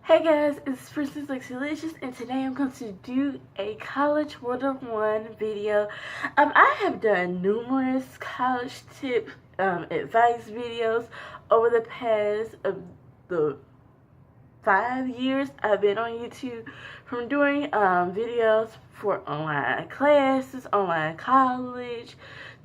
Hey guys, it's PrincessLexiseLicious, and today I'm going to do a college 101 video. I have done numerous college tip advice videos over the past the 5 years I've been on YouTube, from doing videos for online classes, online college,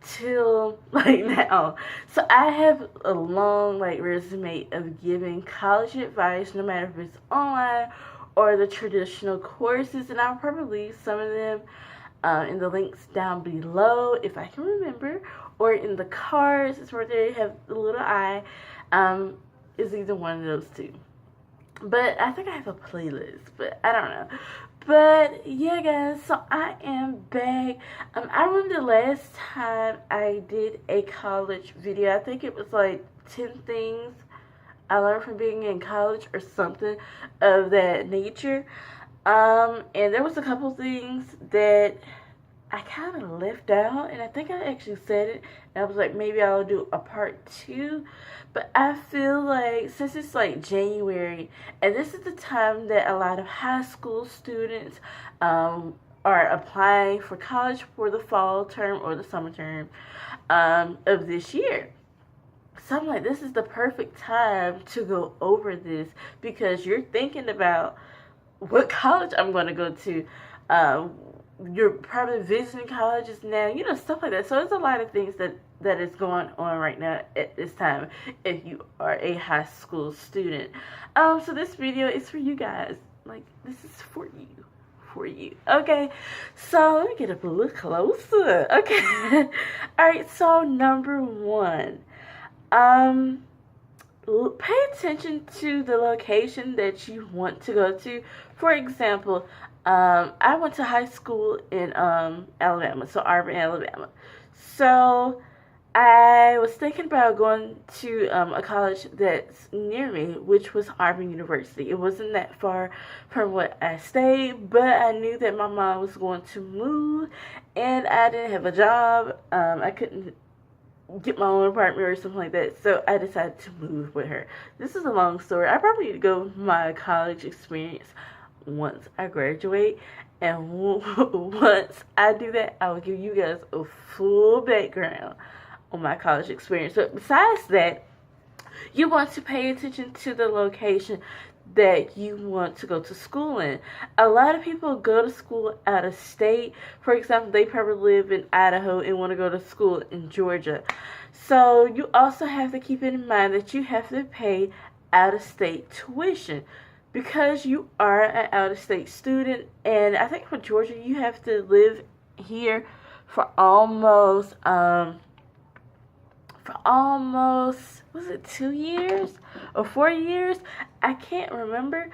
till like now. So I have a long resume of giving college advice, no matter if it's online or the traditional courses, and I'll probably leave some of them in the links down below if I can remember, or in the cards. It's where they have the little eye. Is either one of those two. But I think I have a playlist, but I don't know. But yeah, guys, so I am back. I remember the last time I did a college video, I think it was like 10 things I learned from being in college or something of that nature. And there was a couple things that I kind of left out, and I think I actually said it, and I was like, maybe I'll do a part 2, but I feel like since it's like January, and this is the time that a lot of high school students are applying for college for the fall term or the summer term of this year. So I'm like, this is the perfect time to go over this, because you're thinking about what college I'm going to go to. You're probably visiting colleges now, stuff like that. So there's a lot of things that is going on right now at this time if you are a high school student. So this video is for you guys. Like, this is for you. Okay, so let me get up a little closer. Okay. Alright, so number 1, pay attention to the location that you want to go to. For example, I went to high school in Alabama, so Auburn, Alabama. So I was thinking about going to a college that's near me, which was Auburn University. It wasn't that far from what I stayed, but I knew that my mom was going to move, and I didn't have a job. I couldn't get my own apartment or something like that, so I decided to move with her. This is a long story. I probably need to go over my college experience once I graduate, and once I do that, I will give you guys a full background on my college experience. But besides that, you want to pay attention to the location that you want to go to school in. A lot of people go to school out of state. For example, they probably live in Idaho and want to go to school in Georgia. So you also have to keep in mind that you have to pay out-of-state tuition, because you are an out-of-state student. And I think for Georgia, you have to live here for almost was it 2 years or 4 years? I can't remember.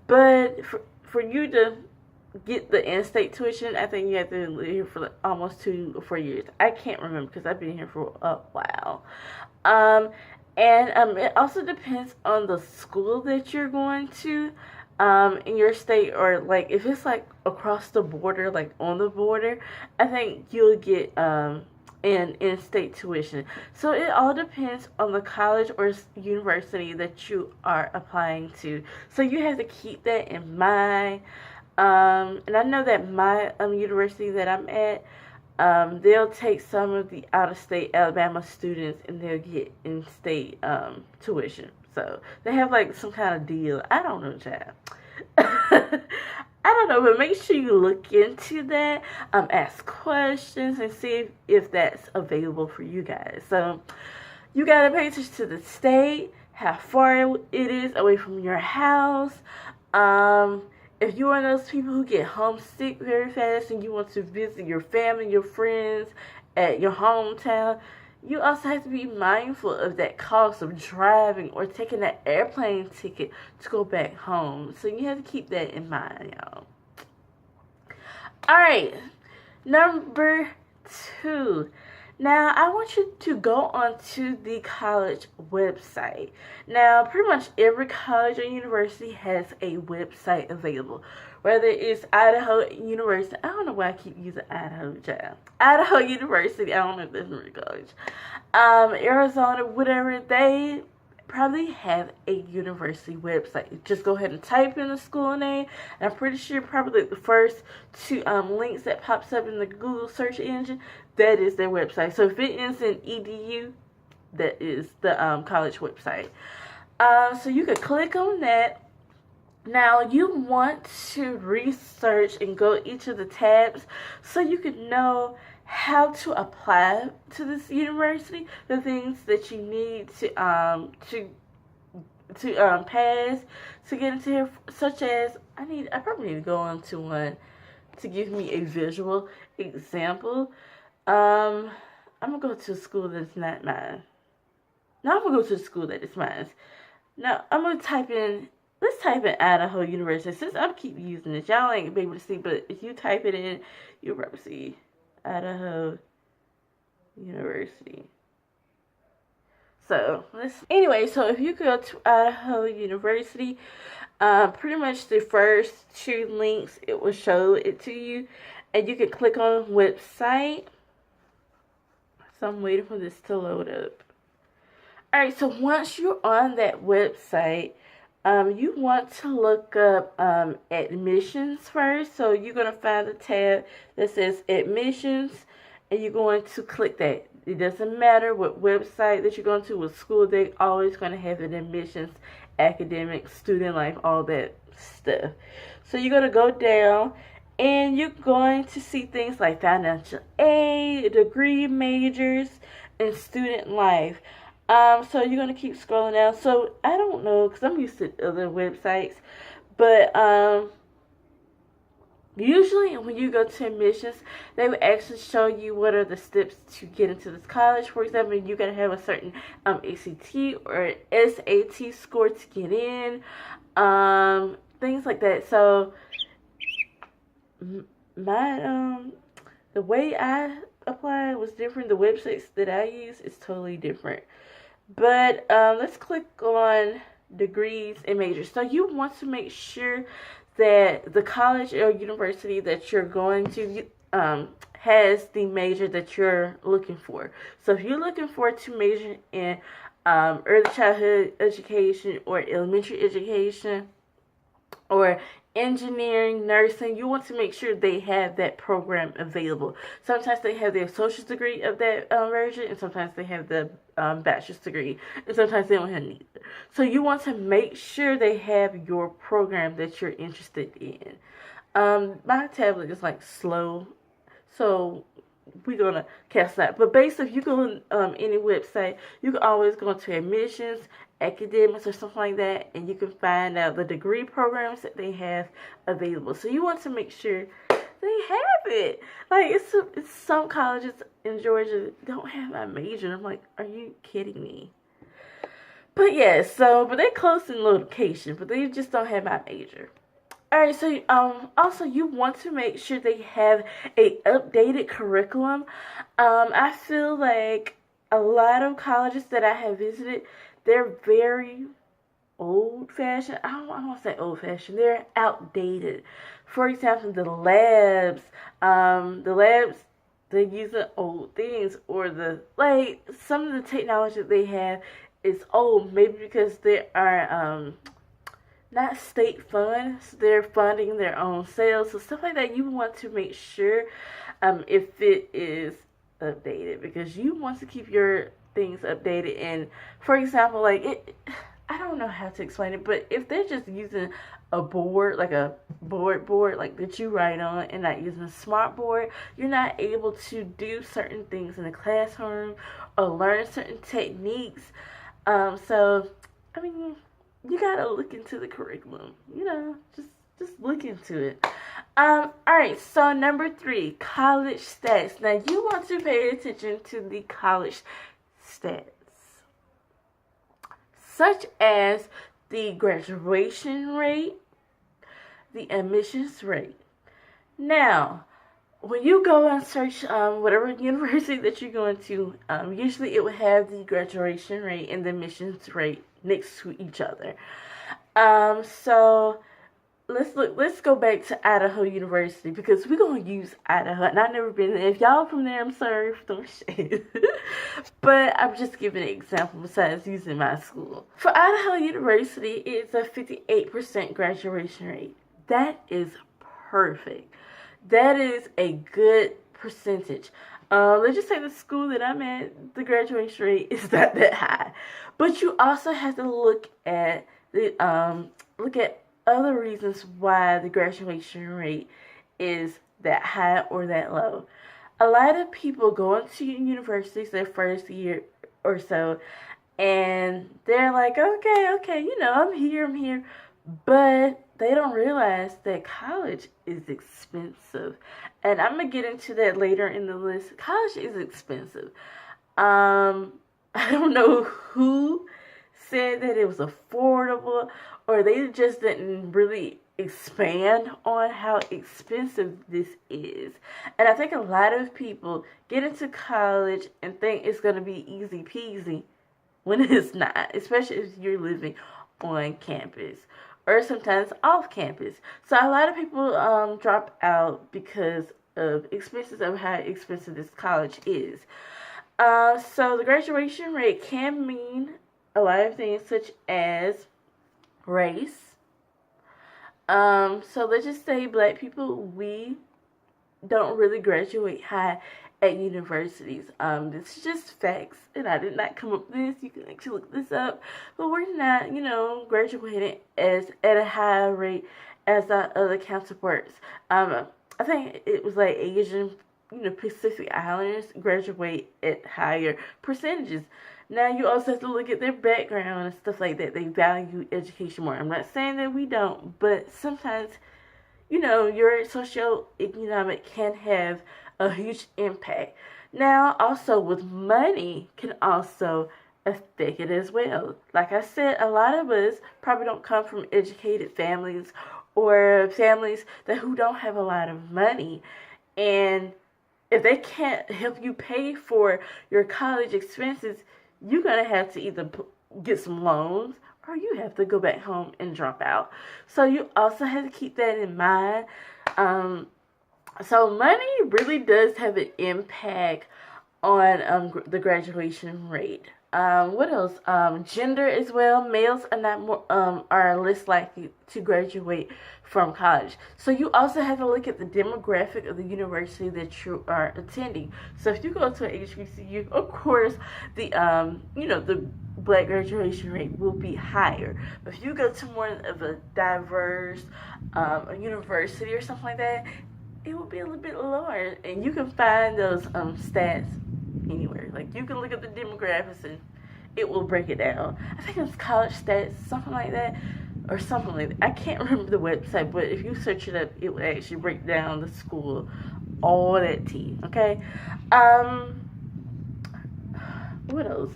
But for you to get the in-state tuition, I think you have to live here for like almost 2 or 4 years. I can't remember, because I've been here for a while. And it also depends on the school that you're going to in your state, or like if it's like across the border, like on the border, I think you'll get in-state tuition. So it all depends on the college or university that you are applying to. So you have to keep that in mind. And I know that my university that I'm at, they'll take some of the out-of-state Alabama students, and they'll get in-state tuition. So they have like some kind of deal. I don't know, child. I don't know, but make sure you look into that. Ask questions and see if that's available for you guys. So you gotta pay attention to the state, how far it is away from your house. If you're one of those people who get homesick very fast and you want to visit your family, your friends at your hometown, you also have to be mindful of that cost of driving or taking that airplane ticket to go back home. So you have to keep that in mind, y'all. Alright, number 2. Now, I want you to go onto the college website. Now, pretty much every college or university has a website available. Whether it's Idaho University, I don't know why I keep using Idaho, child. Idaho University, I don't know if that's really college. Arizona, whatever, they probably have a university website. Just go ahead and type in the school name. And I'm pretty sure probably the first two links that pops up in the Google search engine, that is their website. So if it ends in edu, that is the college website. So you could click on that. Now you want to research and go each of the tabs so you can know how to apply to this university, the things that you need to pass to get into here, such as I probably need to go on to one to give me a visual example. I'm gonna go to a school that's not mine. No, I'm gonna go to a school that is mine. Now I'm gonna type in. Let's type in Idaho University. Since I keep using this, y'all ain't gonna be able to see, but if you type it in, you'll probably see Idaho University. So anyway, so if you go to Idaho University, pretty much the first two links, it will show it to you, and you can click on website. So I'm waiting for this to load up. Alright, so once you're on that website, you want to look up admissions first. So you're going to find the tab that says admissions, and you're going to click that. It doesn't matter what website that you're going to, what school, they're always going to have an admissions, academic, student life, all that stuff. So you're going to go down, and you're going to see things like financial aid, degree majors, and student life. So you're going to keep scrolling down. So I don't know, because I'm used to other websites, but usually when you go to admissions, they will actually show you what are the steps to get into this college. For example, you got to have a certain ACT or SAT score to get in, things like that. So my the way I applied was different. The websites that I use is totally different. But let's click on degrees and majors. So you want to make sure that the college or university that you're going to has the major that you're looking for. So if you're looking for to major in early childhood education or elementary education or engineering, nursing, you want to make sure they have that program available. Sometimes they have the associate's degree of that version, and sometimes they have the bachelor's degree, and sometimes they don't have neither. So you want to make sure they have your program that you're interested in. My tablet is like slow, so we're gonna cast that. But basically, if you go on any website, you can always go into admissions, academics, or something like that, and you can find out the degree programs that they have available. So you want to make sure they have it. Like it's some colleges in Georgia don't have my major. I'm like, are you kidding me? But yeah, but they're close in location, but they just don't have my major. Alright, so also you want to make sure they have a updated curriculum. I feel like a lot of colleges that I have visited, they're very old-fashioned. I don't want to say old-fashioned. They're outdated. For example, the labs, they're using old things, or some of the technology that they have is old. Maybe because they are not state funds, they're funding their own sales. So stuff like that, you want to make sure if it is updated, because you want to keep your things updated. And for example, I don't know how to explain it, but if they're just using a board, like a board like that you write on, and not using a smart board, you're not able to do certain things in the classroom or learn certain techniques. So I mean, you gotta look into the curriculum, just look into it. Alright, so number 3, college stats. Now you want to pay attention to the college stats, such as the graduation rate, the admissions rate. Now, when you go and search whatever university that you're going to, usually it will have the graduation rate and the admissions rate next to each other. So let's go back to Idaho University, because we're gonna use Idaho, and I've never been there. If y'all from there, I'm sorry, don't shade. But I'm just giving an example besides using my school. For Idaho University, it's a 58% graduation rate. That is perfect. That is a good percentage. Let's just say the school that I'm at, the graduation rate is not that high. But you also have to look at other reasons why the graduation rate is that high or that low. A lot of people go into universities their first year or so, and they're like, okay, I'm here. But they don't realize that college is expensive. And I'm going to get into that later in the list. College is expensive. I don't know who said that it was affordable, or they just didn't really expand on how expensive this is. And I think a lot of people get into college and think it's going to be easy peasy when it's not, especially if you're living on campus or sometimes off campus. So a lot of people drop out because of expenses, of how expensive this college is. So the graduation rate can mean a lot of things, such as race. So let's just say black people, we don't really graduate high at universities. This is just facts, and I did not come up with this. You can actually look this up, but we're not, graduating at a high rate as our other counterparts. I think it was like Asian, Pacific Islanders graduate at higher percentages. Now, you also have to look at their background and stuff like that. They value education more. I'm not saying that we don't, but sometimes, your socioeconomic can have a huge impact. Now, also with money can also affect it as well. Like I said, a lot of us probably don't come from educated families or families who don't have a lot of money. And if they can't help you pay for your college expenses, you're going to have to either get some loans or you have to go back home and drop out. So you also have to keep that in mind. So money really does have an impact on the graduation rate. What else? Gender as well. Males are not are less likely to graduate from college. So you also have to look at the demographic of the university that you are attending. So if you go to an HBCU, of course, the the black graduation rate will be higher. But if you go to more of a diverse a university or something like that, it will be a little bit lower. And you can find those stats anywhere. Like, you can look at the demographics and it will break it down. I think it's College Stats, something like that, or something like that. I can't remember the website, but if you search it up, it will actually break down the school, all that tea. Okay. What else?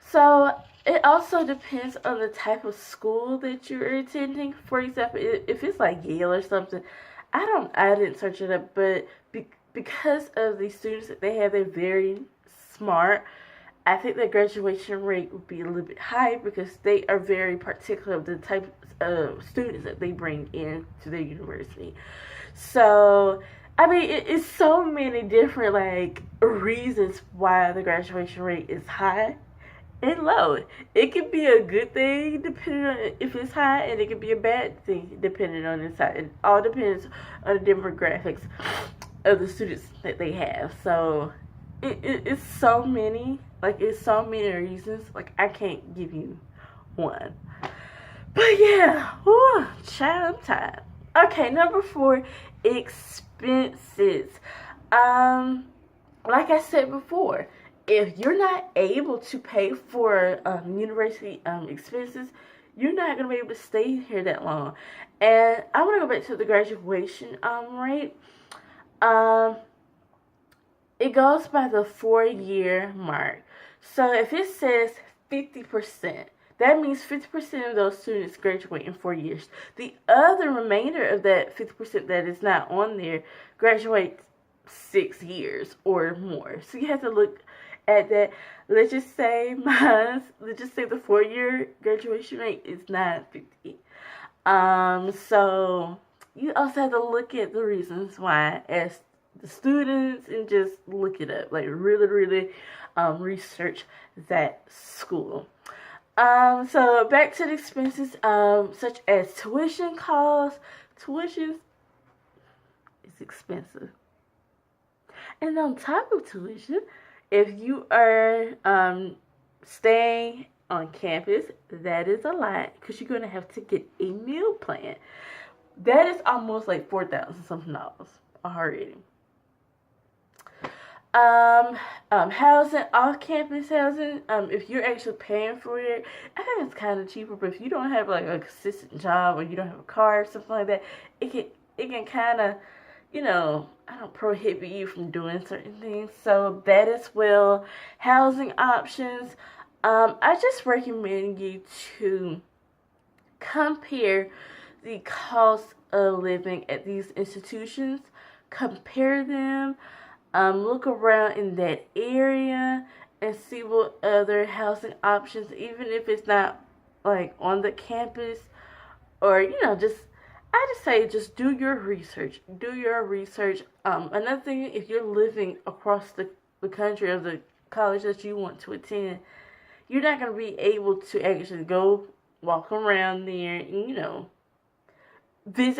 So it also depends on the type of school that you're attending. For example, if it's like Yale or something, I didn't search it up, but because of the students that they have, they're very smart. I think their graduation rate would be a little bit high because they are very particular of the type of students that they bring in to their university. So, I mean, it's so many different reasons why the graduation rate is high and low. It can be a good thing depending on if it's high, and it can be a bad thing depending on the side. It all depends on the demographics of the students that they have. So it's so many, it's so many reasons. I can't give you one. But yeah, whew, child, I'm tired. Okay, number 4, expenses. Like I said before, if you're not able to pay for university expenses, you're not going to be able to stay here that long. And I want to go back to the graduation rate. It goes by the 4-year mark. So if it says 50%, that means 50% of those students graduate in 4 years. The other remainder of that 50% that is not on there graduates 6 years or more. So you have to look at that. Let's just say the 4-year graduation rate is 950. So you also have to look at the reasons why as the students and just look it up. Like really research that school. So back to the expenses, such as tuition costs. Tuition is expensive. And on top of tuition, if you are staying on campus, that is a lot because you're going to have to get a meal plan. That is almost like $4,000 something already. Housing, off-campus housing, if you're actually paying for it, I think it's kind of cheaper, but if you don't have like a consistent job or you don't have a car or something like that, it can kind of, I don't prohibit you from doing certain things. So that as well. Housing options, I just recommend you to compare the cost of living at these institutions, compare them. Look around in that area and see what other housing options, even if it's not like on the campus, or I just say just do your research. Another thing, if you're living across the country or the college that you want to attend, you're not going to be able to actually go walk around there and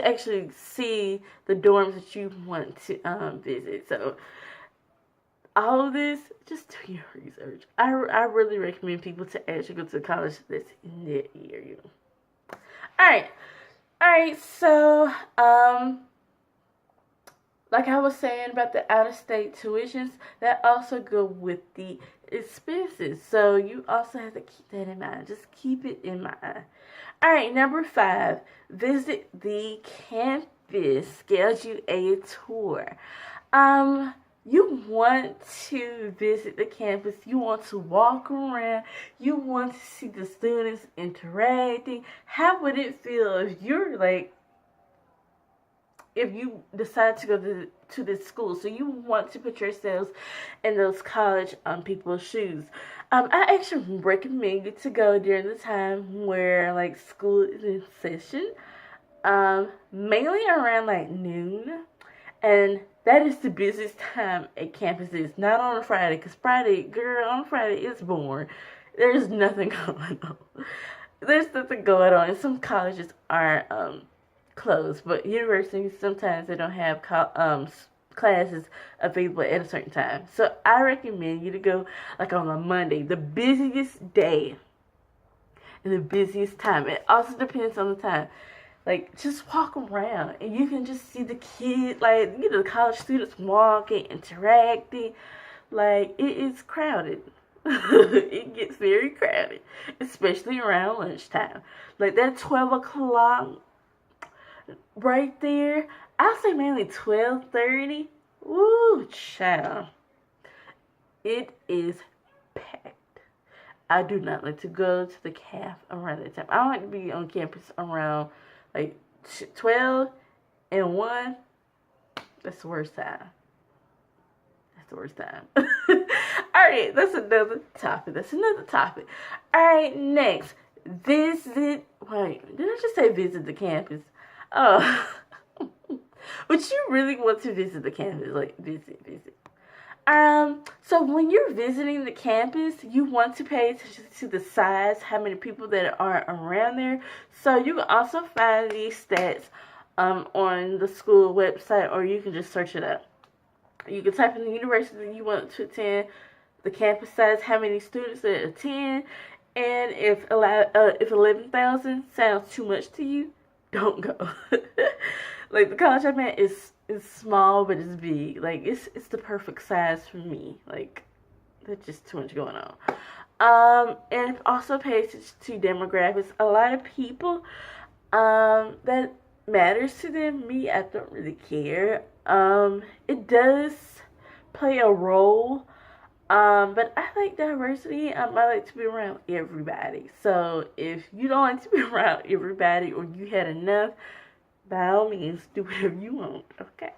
actually see the dorms that you want to visit. So all of this, just do your research. I really recommend people to actually go to a college that's in their area. Alright, so like I was saying about the out-of-state tuitions, that also go with the expenses. So you also have to keep that in mind. Just keep it in mind. Alright, number 5, visit the campus. Schedule a tour. You want to visit the campus. You want to walk around. You want to see the students interacting. How would it feel if you decide to go to this school? So you want to put yourselves in those college people's shoes. I actually recommend you to go during the time where school is in session, mainly around noon, and that is the busiest time at campuses. Not on a Friday, because on Friday it's boring. There's nothing going on. And some colleges are closed, but universities sometimes they don't have classes available at a certain time. So I recommend you to go on a Monday, the busiest day and the busiest time. It also depends on the time. Just walk around and you can just see the kids, the college students walking, interacting. It is crowded. It gets very crowded, especially around lunchtime. That 12 o'clock right there, I'll say mainly 12:30. Woo, child. It is packed. I do not like to go to the caf around that time. I don't like to be on campus around 12 and 1. That's the worst time. Alright, that's another topic. Alright, next. Wait, did I just say visit the campus? Oh. But you really want to visit the campus. Visit. So when you're visiting the campus, you want to pay attention to the size, how many people that are around there. So you can also find these stats on the school website, or you can just search it up. You can type in the university you want to attend, the campus size, how many students that attend, and if 11,000 sounds too much to you, don't go. The college I'm at is small, but it's big. It's the perfect size for me. There's just too much going on. And also pay attention to demographics. A lot of people, that matters to them. Me, I don't really care. It does play a role. But I like diversity. I like to be around everybody. So if you don't like to be around everybody, or you had enough, by all means, do whatever you want. Okay.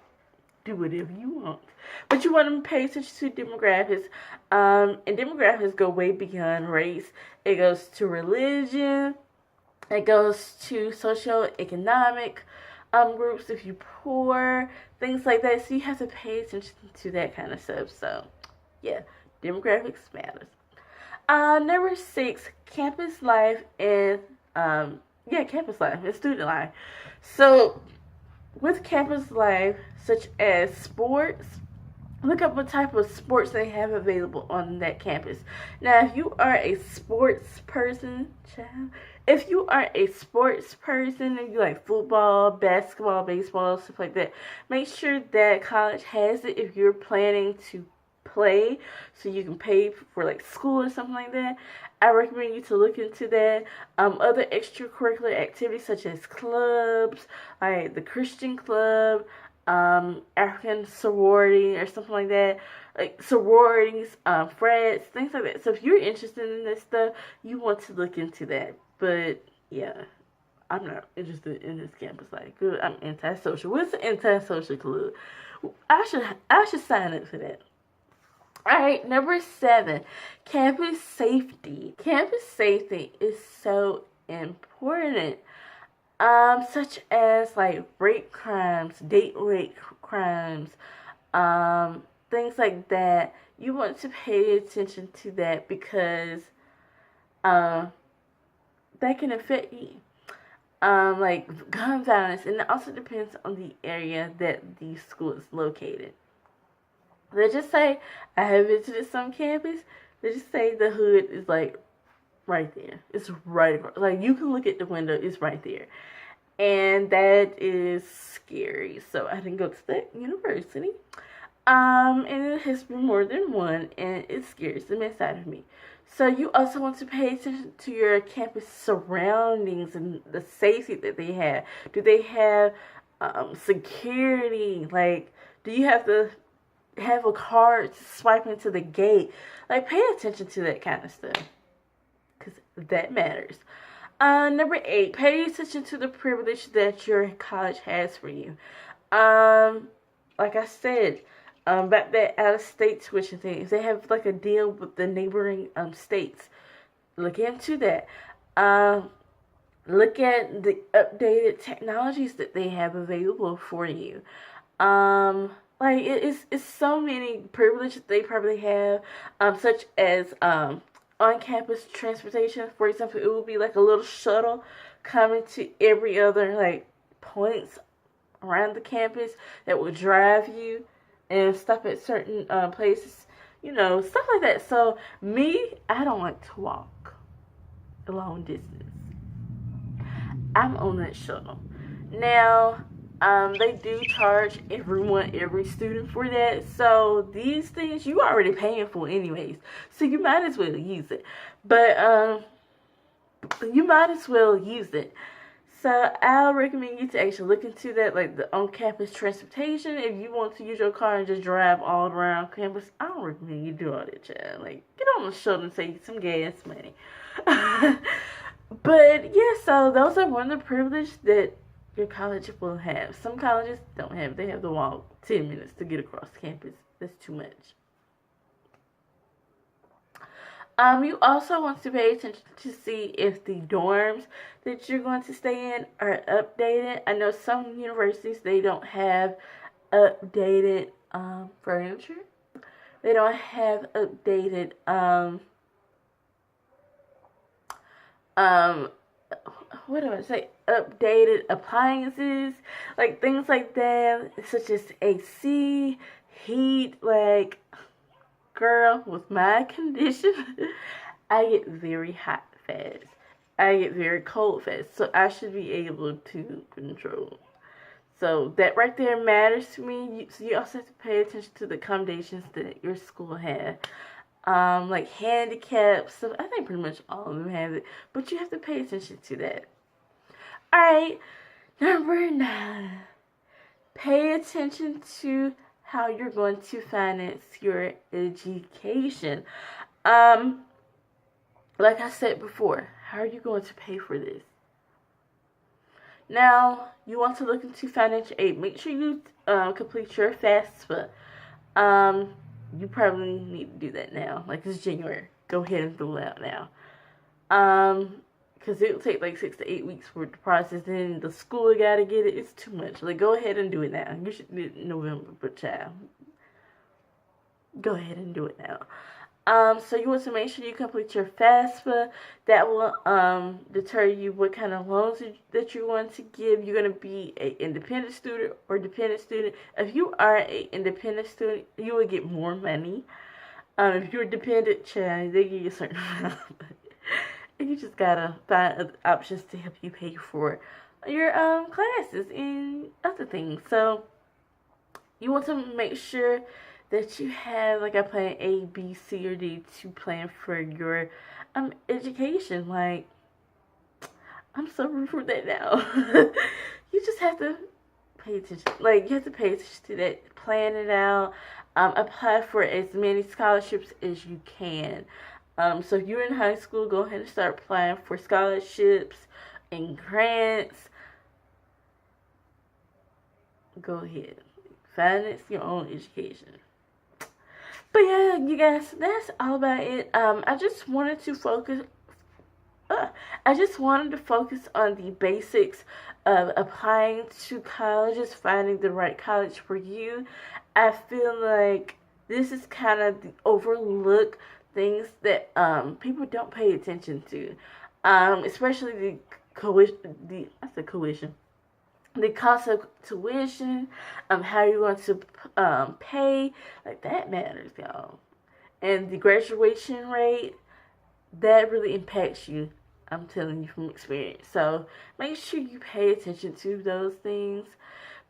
do whatever you want. But you want to pay attention to demographics. And demographics go way beyond race. It goes to religion. It goes to socioeconomic groups, if you're poor, things like that. So you have to pay attention to that kind of stuff. So, yeah, demographics matters. Number 6, campus life and campus life and student life. So, with campus life, such as sports, look up what type of sports they have available on that campus. Now, if you are a sports person, and you like football, basketball, baseball, stuff like that, make sure that college has it if you're planning to play, so you can pay for like school or something like that. I recommend you to look into that. Other extracurricular activities such as clubs, like the Christian club, African sorority or something like that, like sororities, frats, things like that. So if you're interested in this stuff, you want to look into that. But yeah, I'm not interested in this campus life. Good, I'm antisocial. What's an antisocial club? I should sign up for that. Alright, number 7, campus safety. Campus safety is so important. Such as like rape crimes, date rape crimes, things like that. You want to pay attention to that because that can affect you. Like gun violence, and it also depends on the area that the school is located. Let's just say I have visited some campus. Let's just say the hood is like right there. It's right across. Like you can look at the window. It's right there. And that is scary. So I didn't go to that university. And it has been more than one, and it scares the mess out of me. So you also want to pay attention to your campus surroundings and the safety that they have. Do they have security? Like, do you have to have a card to swipe into the gate? Like, pay attention to that kind of stuff, because that matters. Number 8, pay attention to the privilege that your college has for you. Like I said, about that out-of-state tuition thing, if they have like a deal with the neighboring states, look into that. Look at the updated technologies that they have available for you. Like it's so many privileges they probably have, such as on-campus transportation. For example, it will be like a little shuttle coming to every other like points around the campus that will drive you and stop at certain places, stuff like that. So me, I don't like to walk a long distance. I'm on that shuttle. Now, they do charge every student for that. So these things you already paying for anyways. So you might as well use it. But you might as well use it. So I'll recommend you to actually look into that, like the on-campus transportation. If you want to use your car and just drive all around campus, I don't recommend you do all that, child. Like, get on the shuttle and save some gas money. But yeah, so those are one of the privileges that your college will have. Some colleges don't have. They have to walk 10 minutes to get across campus. That's too much. You also want to pay attention to see if the dorms that you're going to stay in are updated. I know some universities, they don't have updated furniture. They don't have updated what do I say? Updated appliances, like things like that, such as AC, heat. Like, girl, with my condition, I get very hot fast. I get very cold fast. So I should be able to control. So that right there matters to me. So you also have to pay attention to the accommodations that your school has. Like handicaps. So I think pretty much all of them have it. But you have to pay attention to that. Alright, number 9. Pay attention to how you're going to finance your education. Like I said before, how are you going to pay for this? Now, you want to look into financial aid. Make sure you complete your FAFSA. You probably need to do that now. Like, it's January. Go ahead and fill it out now. Because it'll take like 6 to 8 weeks for the process. Then the school gotta get it. It's too much. Like, go ahead and do it now. You should do it in November, but child, go ahead and do it now. So you want to make sure you complete your FAFSA. That will deter you what kind of loans that you want to give. You're going to be an independent student or dependent student. If you are an independent student, you will get more money. If you're a dependent child, they give you a certain amount. And you just gotta find other options to help you pay for your classes and other things. So you want to make sure that you have like a plan A, B, C, or D to plan for your education. Like, I'm so rude for that now. You just have to pay attention. Like, you have to pay attention to that. Plan it out. Apply for as many scholarships as you can. So if you're in high school, go ahead and start applying for scholarships and grants. Go ahead. Finance your own education. But yeah, you guys, that's all about it. I just wanted to focus on the basics of applying to colleges, finding the right college for you. I feel like this is kind of the overlooked things that people don't pay attention to, especially the cost of tuition, how you're going to pay, like that matters, y'all. And the graduation rate, that really impacts you. I'm telling you from experience. So make sure you pay attention to those things.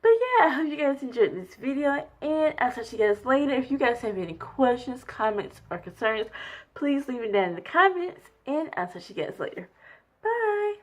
But yeah, I hope you guys enjoyed this video, and I'll talk to you guys later. If you guys have any questions, comments, or concerns, please leave it down in the comments, and I'll talk to you guys later. Bye!